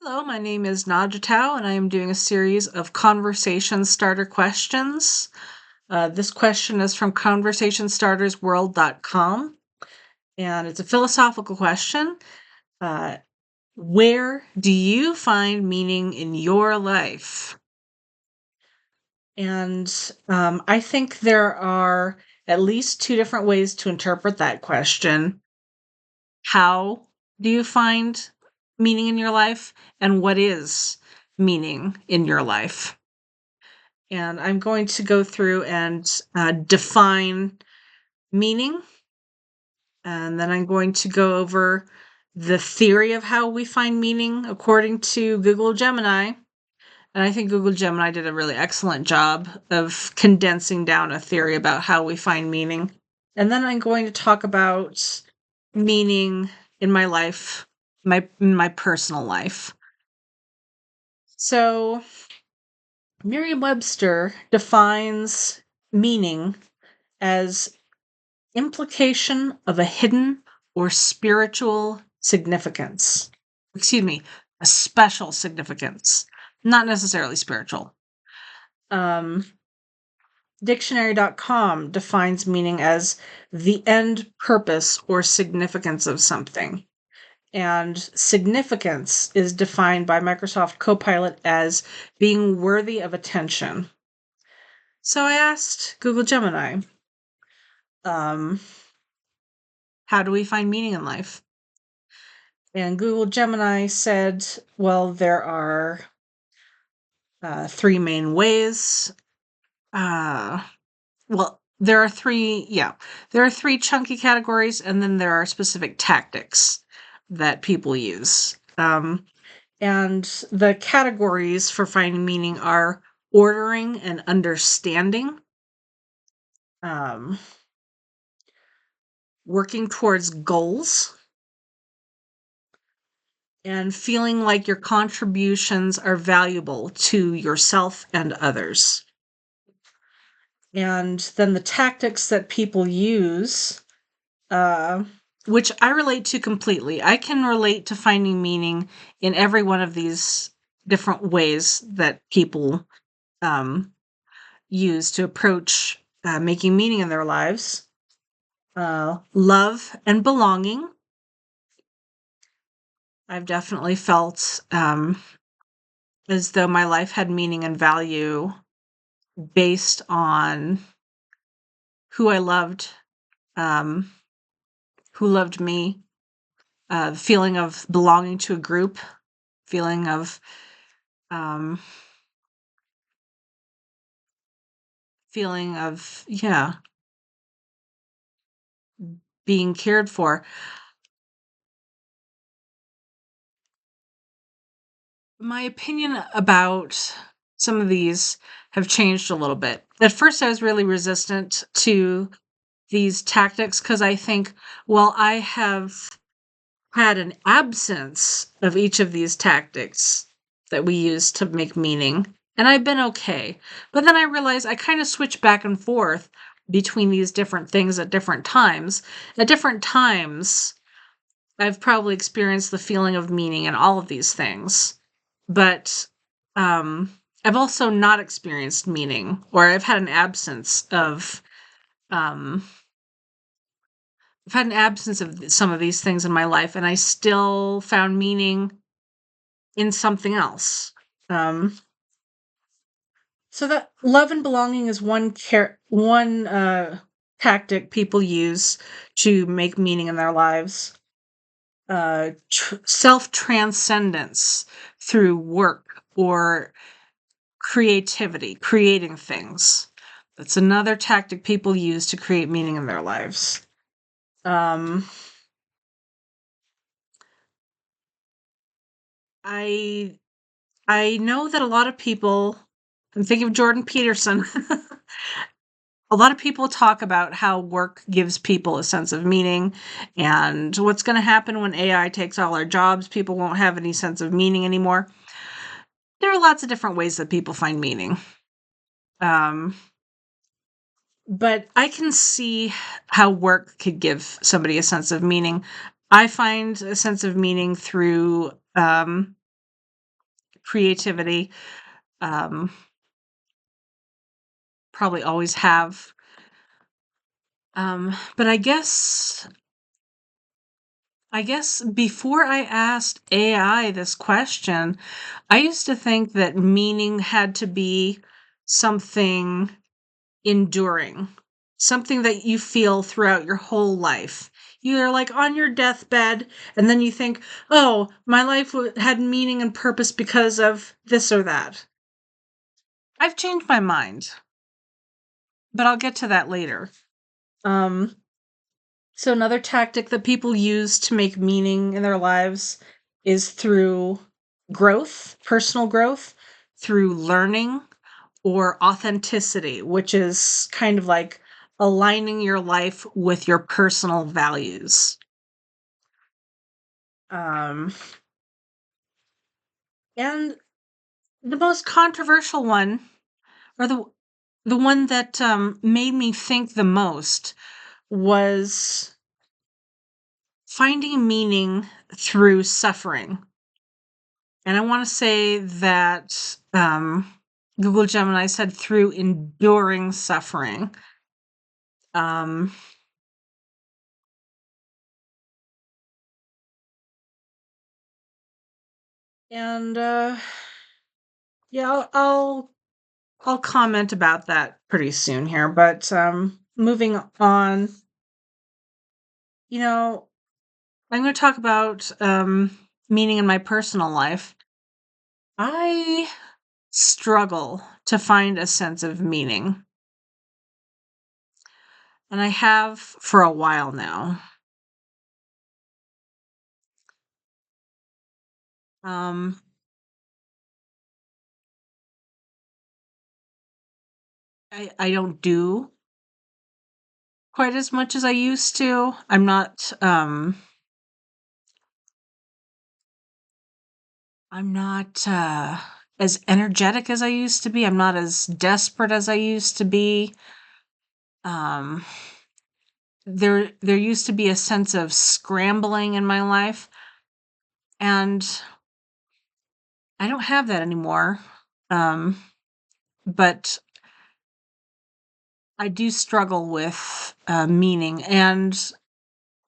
Hello, my name is Nadja Tao, and I am doing a series of conversation starter questions. This question is from conversationstartersworld.com, and it's a philosophical question. Uh, where do you find meaning in your life? And I think there are at least two different ways to interpret that question. How do you find meaning in your life? And what is meaning in your life? And I'm going to go through and define meaning. And then I'm going to go over the theory of how we find meaning according to Google Gemini. And I think Google Gemini did a really excellent job of condensing down a theory about how we find meaning. And then I'm going to talk about meaning in my life, my personal life. So Merriam-Webster defines meaning as implication of a hidden or spiritual significance. Excuse me, a special significance, not necessarily spiritual. Dictionary.com defines meaning as the end purpose or significance of something. And significance is defined by Microsoft Copilot as being worthy of attention. So I asked Google Gemini, how do we find meaning in life? And Google Gemini said, well, there are three main ways. There are three chunky categories, and then there are specific tactics that people use. And the categories for finding meaning are ordering and understanding, working towards goals, and feeling like your contributions are valuable to yourself and others. And then the tactics that people use, which I relate to completely. I can relate to finding meaning in every one of these different ways that people use to approach making meaning in their lives. Love and belonging. I've definitely felt as though my life had meaning and value based on who I loved, who loved me, feeling of belonging to a group, feeling of being cared for. My opinion about some of these have changed a little bit. At first, I was really resistant to these tactics because I think, well, I have had an absence of each of these tactics that we use to make meaning, and I've been okay. But then I realized I kind of switch back and forth between these different things at different times. At different times, I've probably experienced the feeling of meaning in all of these things. But I've also not experienced meaning, or I've had an absence of some of these things in my life, and I still found meaning in something else. So that love and belonging is one tactic people use to make meaning in their lives. Self-transcendence through work or creativity, creating things. That's another tactic people use to create meaning in their lives. I know that a lot of people, I'm thinking of Jordan Peterson. A lot of people talk about how work gives people a sense of meaning and what's going to happen when AI takes all our jobs. People won't have any sense of meaning anymore. There are lots of different ways that people find meaning. But I can see how work could give somebody a sense of meaning. I find a sense of meaning through creativity, um, probably always have. But I guess before I asked AI this question, I used to think that meaning had to be something enduring, something that you feel throughout your whole life. You're like on your deathbed, and then you think, oh, my life had meaning and purpose because of this or that. I've changed my mind, but I'll get to that later. Um, so another tactic that people use to make meaning in their lives is through growth, personal growth, through learning, or authenticity, which is kind of like aligning your life with your personal values. Um, and the most controversial one, or the one that made me think the most, was finding meaning through suffering. And I want to say that Google Gemini said through enduring suffering. Um, and yeah, I'll comment about that pretty soon here. But moving on, you know, I'm going to talk about meaning in my personal life. I struggle to find a sense of meaning, and I have for a while now. Um, I don't do quite as much as I used to. I'm not as energetic as I used to be. I'm not as desperate as I used to be. Um, there used to be a sense of scrambling in my life, and I don't have that anymore. Um, but I do struggle with meaning, and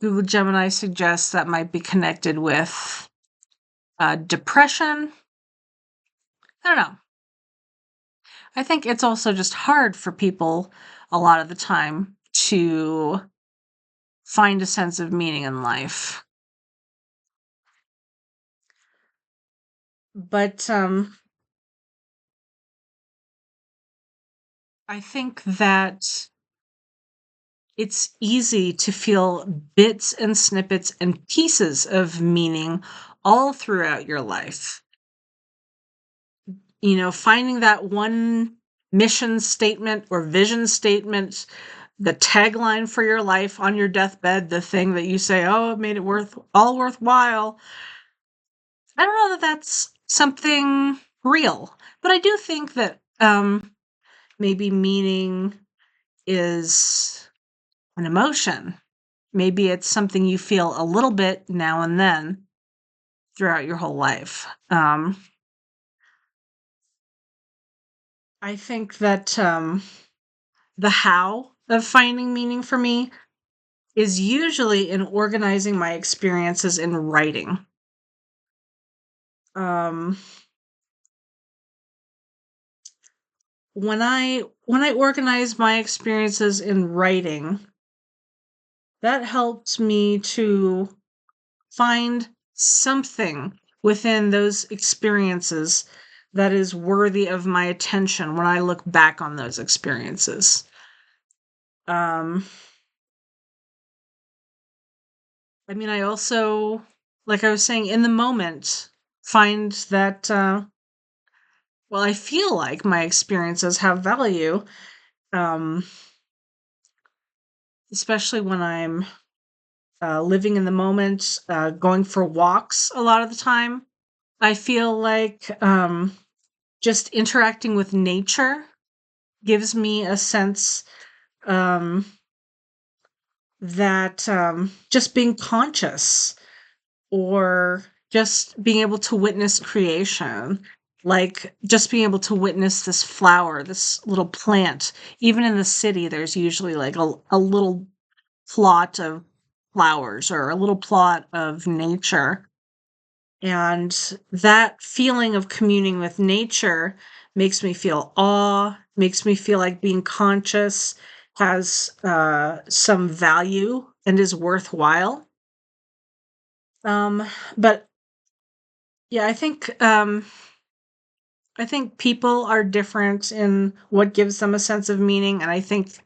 Google Gemini suggests that might be connected with depression. I don't know. I think it's also just hard for people a lot of the time to find a sense of meaning in life. But I think that it's easy to feel bits and snippets and pieces of meaning all throughout your life. Finding that one mission statement or vision statement, the tagline for your life on your deathbed, the thing that you say, oh, it made it worthwhile. I don't know that that's something real, but I do think that maybe meaning is an emotion. Maybe it's something you feel a little bit now and then throughout your whole life. I think that the how of finding meaning for me is usually in organizing my experiences in writing. Um, when I organize my experiences in writing, that helps me to find something within those experiences that is worthy of my attention when I look back on those experiences. Um, I also, like I was saying, in the moment, find that, well, I feel like my experiences have value, um, especially when I'm living in the moment, going for walks a lot of the time. I feel like just interacting with nature gives me a sense um, that just being conscious or just being able to witness creation like just being able to witness this flower, this little plant. Even in the city, there's usually like a little plot of flowers or a little plot of nature. And that feeling of communing with nature makes me feel awe, makes me feel like being conscious has some value and is worthwhile. Um, but yeah, I think people are different in what gives them a sense of meaning, and I think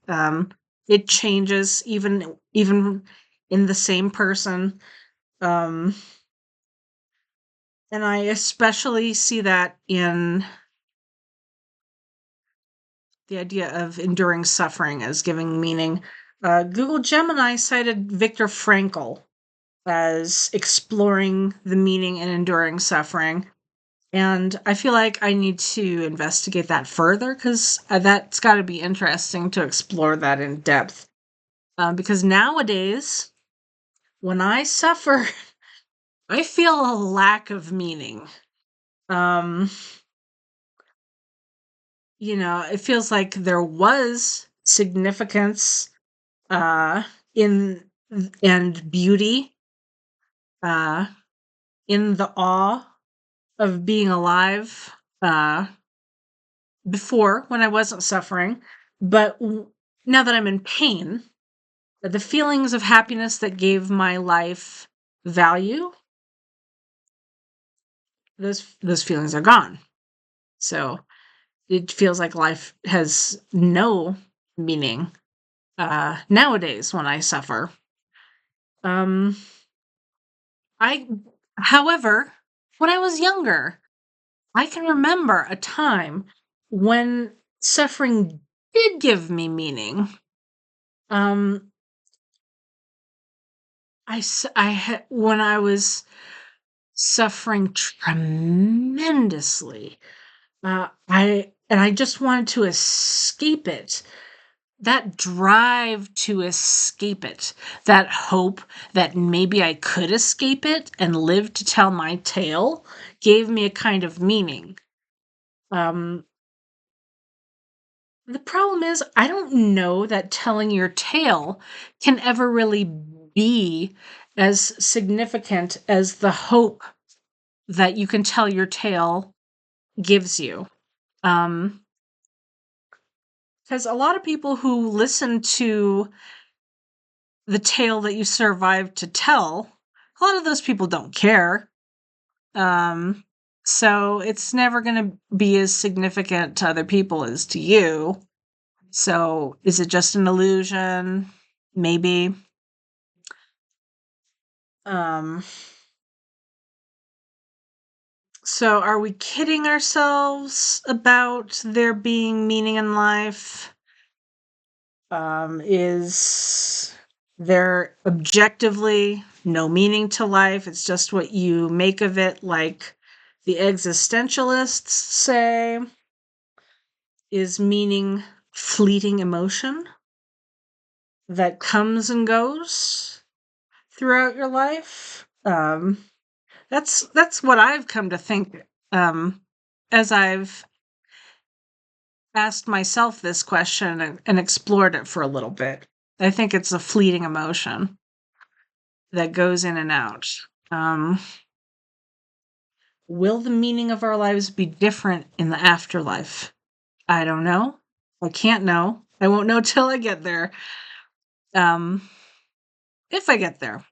it changes even in the same person. Um, and I especially see that in the idea of enduring suffering as giving meaning. Google Gemini cited Viktor Frankl as exploring the meaning in enduring suffering. And I feel like I need to investigate that further because that's got to be interesting to explore that in depth. Because nowadays, when I suffer, I feel a lack of meaning. Um, it feels like there was significance uh, in and beauty uh, in the awe of being alive uh, before when I wasn't suffering. But now that I'm in pain, the feelings of happiness that gave my life value, those feelings are gone. So it feels like life has no meaning nowadays when I suffer. Um, I, however, when I was younger, I can remember a time when suffering did give me meaning. Um, when I was suffering tremendously, I just wanted to escape it. That drive to escape it, that hope that maybe I could escape it and live to tell my tale, gave me a kind of meaning. Um, The problem is, I don't know that telling your tale can ever really be as significant as the hope that you can tell your tale gives you. Um, because a lot of people who listen to the tale that you survived to tell, a lot of those people don't care. Um, so it's never going to be as significant to other people as to you. So is it just an illusion? Maybe. Um, so are we kidding ourselves about there being meaning in life? Is there objectively no meaning to life? It's just what you make of it, like the existentialists say. Is meaning fleeting emotion that comes and goes throughout your life? That's what I've come to think as I've asked myself this question and explored it for a little bit. I think it's a fleeting emotion that goes in and out. Um, will the meaning of our lives be different in the afterlife? I don't know. I can't know. I won't know till I get there. Um, if I get there.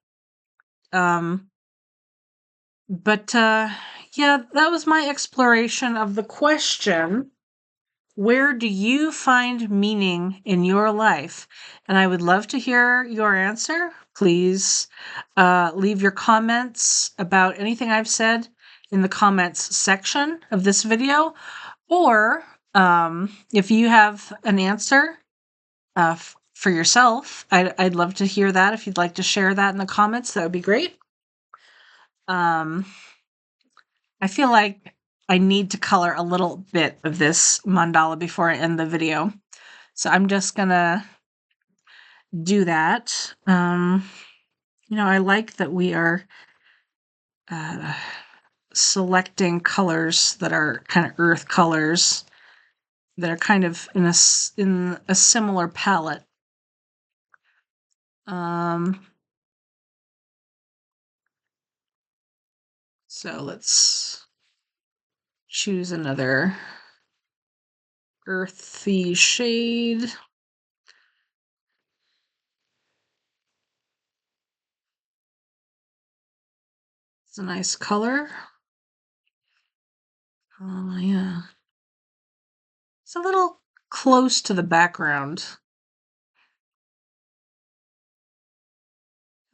Um, but yeah, that was my exploration of the question. Where do you find meaning in your life? And I would love to hear your answer. Please leave your comments about anything I've said in the comments section of this video. Or if you have an answer for yourself, I'd love to hear that. If you'd like to share that in the comments, that would be great. Um, I feel like I need to color a little bit of this mandala before I end the video. So I'm just gonna do that. I like that we are selecting colors that are kind of earth colors that are kind of in a similar palette. Um, so let's choose another earthy shade. It's a nice color. Oh, yeah. It's a little close to the background.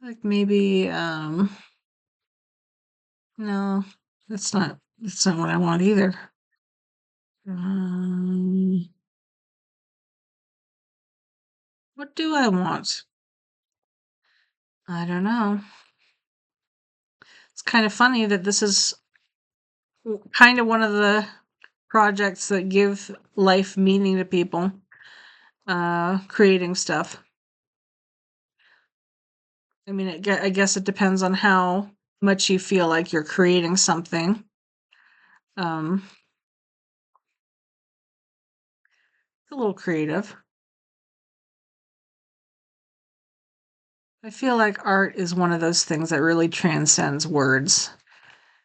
Like maybe, no, that's not what I want either. Um, what do I want? I don't know. It's kind of funny that this is kind of one of the projects that give life meaning to people, creating stuff. I mean, I guess it depends on how much you feel like you're creating something. Um, it's a little creative. I feel like art is one of those things that really transcends words.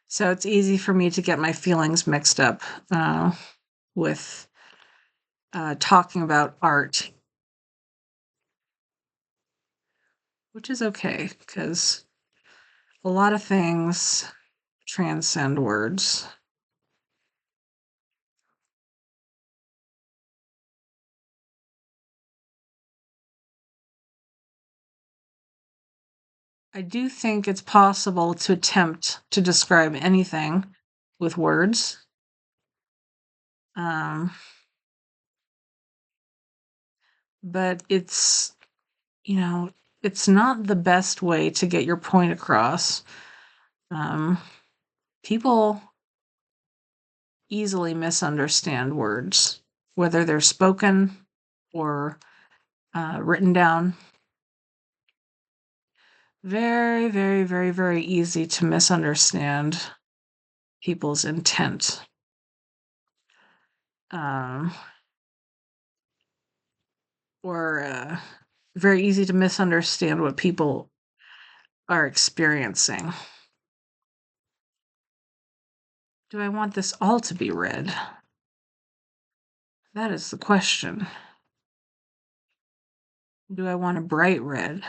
So it's easy for me to get my feelings mixed up with talking about art, which is okay because a lot of things transcend words. I do think it's possible to attempt to describe anything with words. Um, but you know, it's not the best way to get your point across. Um, People easily misunderstand words, whether they're spoken or written down. Very, very, very, very easy to misunderstand people's intent. Um, or very easy to misunderstand what people are experiencing. Do I want this all to be red? That is the question. Do I want a bright red?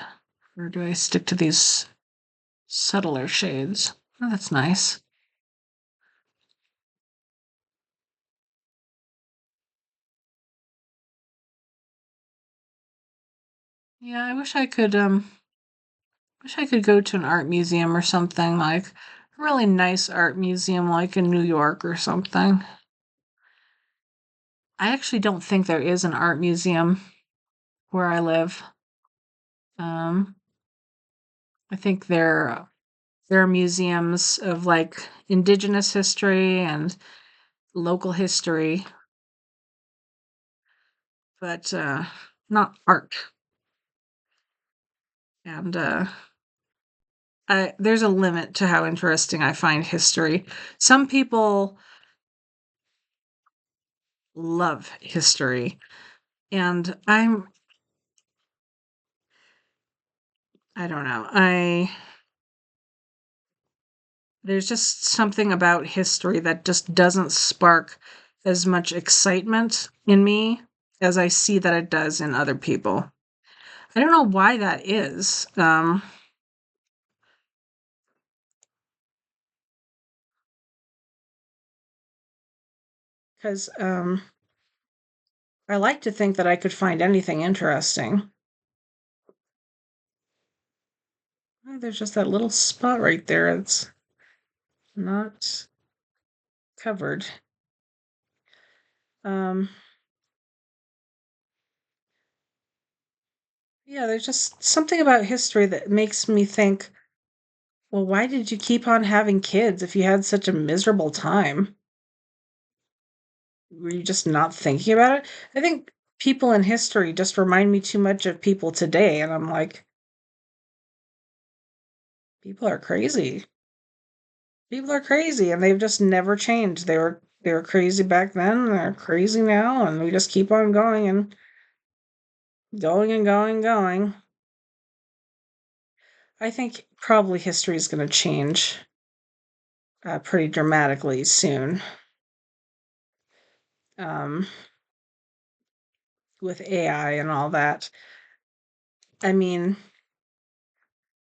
Or do I stick to these subtler shades? Oh, that's nice. Yeah, wish I could go to an art museum or something, like a really nice art museum like in New York or something. I actually don't think there is an art museum where I live. Um, I think there are museums of like indigenous history and local history, but not art. And there's a limit to how interesting I find history. Some people love history, and I don't know. There's just something about history that just doesn't spark as much excitement in me as I see that it does in other people. I don't know why that is. Because I like to think that I could find anything interesting. Oh, there's just that little spot right there. It's not covered. Um, yeah, there's just something about history that makes me think, well, why did you keep on having kids if you had such a miserable time? Were you just not thinking about it? I think people in history just remind me too much of people today, and I'm like, people are crazy. People are crazy and they've just never changed. They were crazy back then, and they're crazy now, and we just keep on going and going and going and going. I think probably history is going to change pretty dramatically soon, um, with AI and all that. I mean,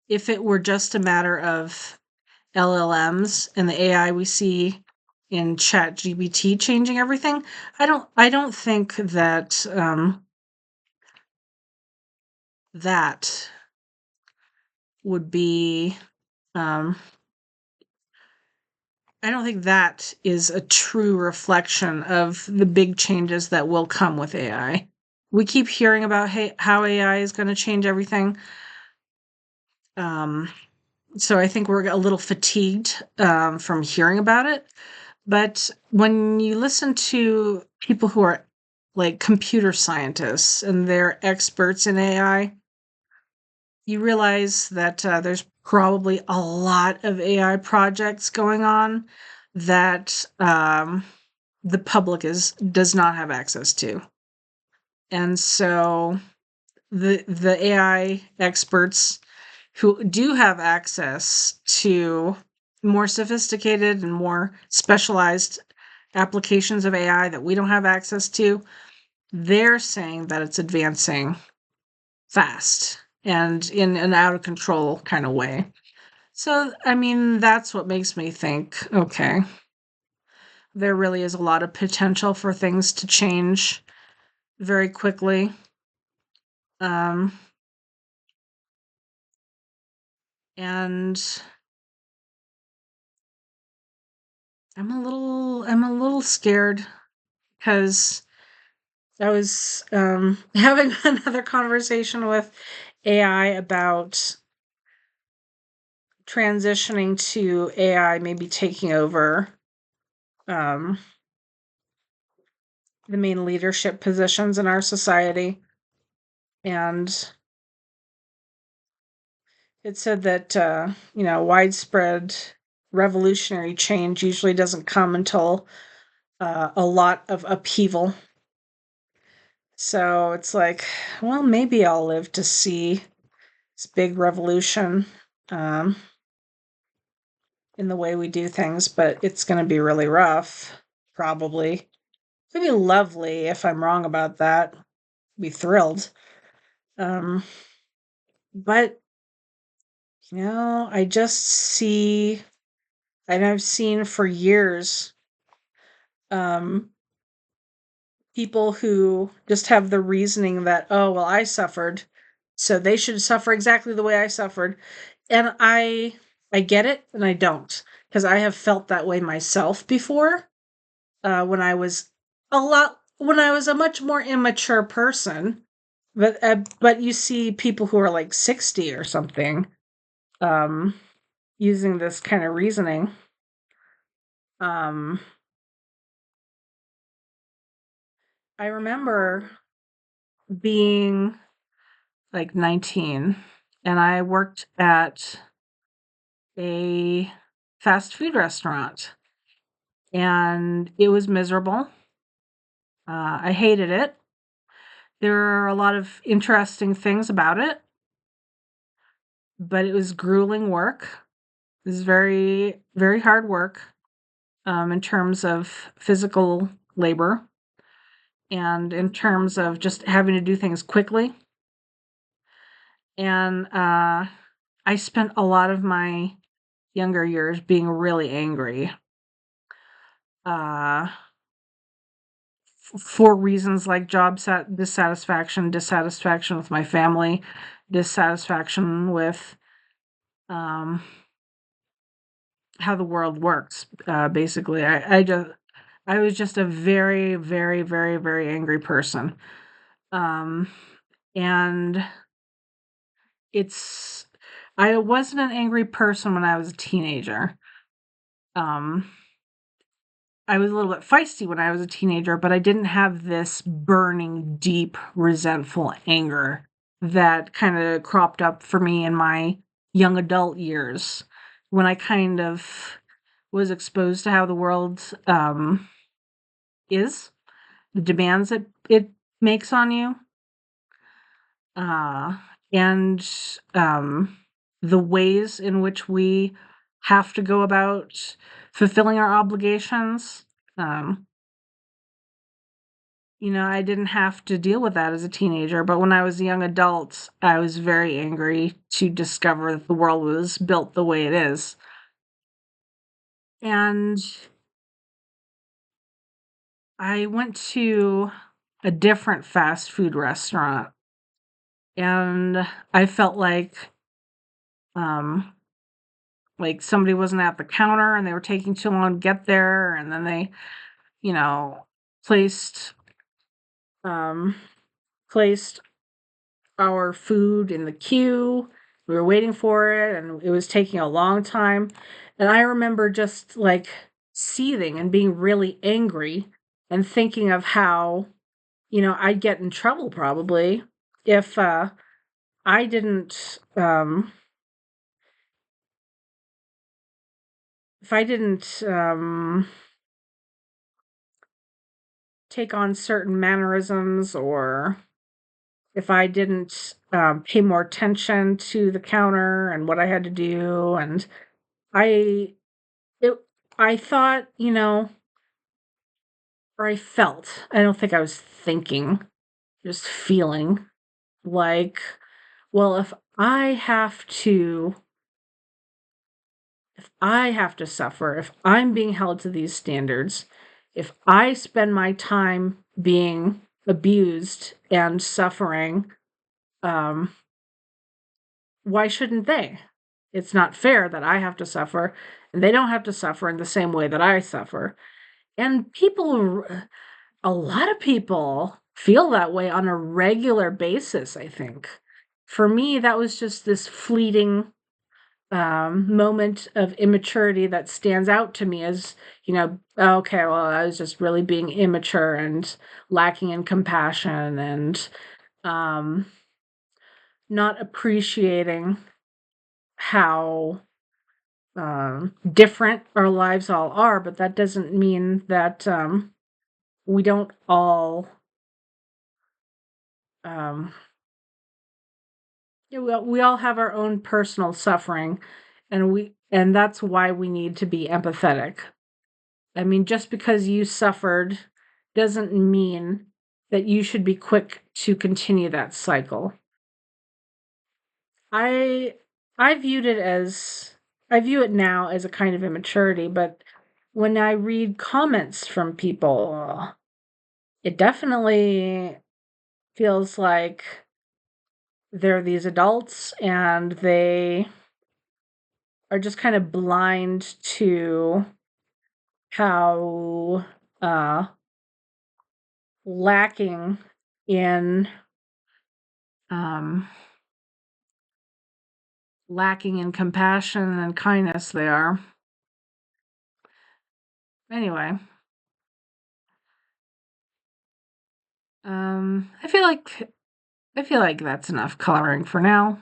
if it were just a matter of LLMs and the AI we see in ChatGPT changing everything, I don't think that that would be um, I don't think that is a true reflection of the big changes that will come with AI. We keep hearing about how AI is going to change everything. Um, so I think we're a little fatigued from hearing about it. But when you listen to people who are like computer scientists and they're experts in AI, you realize that there's probably a lot of AI projects going on that the public does not have access to. And so the AI experts who do have access to more sophisticated and more specialized applications of AI that we don't have access to, they're saying that it's advancing fast and in an out of control kind of way. So, I mean, that's what makes me think, okay, there really is a lot of potential for things to change very quickly. Um, and I'm a little scared because I was having another conversation with AI about transitioning to AI maybe taking over um, the main leadership positions in our society. And it said that, widespread revolutionary change usually doesn't come until a lot of upheaval. So it's like, well, maybe I'll live to see this big revolution um, in the way we do things, but it's going to be really rough, probably. It'd be lovely if I'm wrong about that. Be thrilled. Um, but, I just see, and I've seen for years, um, people who just have the reasoning that, oh, well, I suffered, so they should suffer exactly the way I suffered. And I get it and I don't, because I have felt that way myself before, when I was a much more immature person. But you see people who are like 60 or something, um, using this kind of reasoning. Um, I remember being like 19 and I worked at a fast food restaurant and it was miserable. I hated it. There are a lot of interesting things about it, but it was grueling work. It was very, very hard work, in terms of physical labor and in terms of just having to do things quickly. And I spent a lot of my younger years being really angry, uh, for reasons like dissatisfaction with my family, dissatisfaction with um, how the world works. Basically, I was just a very, very, very, very angry person. Um, and it's I wasn't an angry person when I was a teenager. Um, I was a little bit feisty when I was a teenager, but I didn't have this burning, deep, resentful anger that kind of cropped up for me in my young adult years when I kind of was exposed to how the world, is, the demands it makes on you, uh, and, um, the ways in which we have to go about fulfilling our obligations. Um, I didn't have to deal with that as a teenager, but when I was a young adult, I was very angry to discover that the world was built the way it is. And I went to a different fast food restaurant, and I felt um, like somebody wasn't at the counter and they were taking too long to get there, and then they, you know, placed um, placed our food in the queue. We were waiting for it, and it was taking a long time. And I remember just like seething and being really angry and thinking of how, I'd get in trouble probably if I didn't if I didn't take on certain mannerisms, or if I didn't pay more attention to the counter and what I had to do. And I it I thought, or I felt, I don't think I was thinking, just feeling like, well, if I have to suffer, if I'm being held to these standards, if I spend my time being abused and suffering, um, why shouldn't they? It's not fair that I have to suffer and they don't have to suffer in the same way that I suffer. And a lot of people feel that way on a regular basis, I think. For me, that was just this fleeting moment of immaturity that stands out to me as, okay, well, I was just really being immature and lacking in compassion, and um, not appreciating how different our lives all are. But that doesn't mean that we don't all, um, yeah, we all have our own personal suffering, and that's why we need to be empathetic. I mean, just because you suffered doesn't mean that you should be quick to continue that cycle. I I viewed it as I view it now as a kind of immaturity, but when I read comments from people, it definitely feels like they're these adults and they are just kind of blind to how uh lacking in um lacking in compassion and kindness they are. Anyway, um, I feel like I feel like that's enough coloring for now.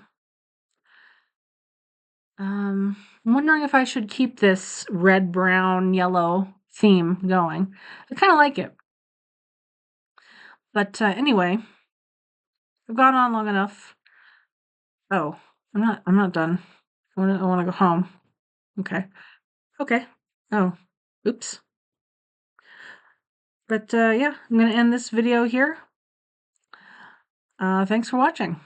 I'm wondering if I should keep this red, brown, yellow theme going. I kind of like it. But anyway, I've gone on long enough. Oh, I'm not done. I want to go home. Okay. Okay. Oh, oops. But yeah, I'm going to end this video here. Thanks for watching.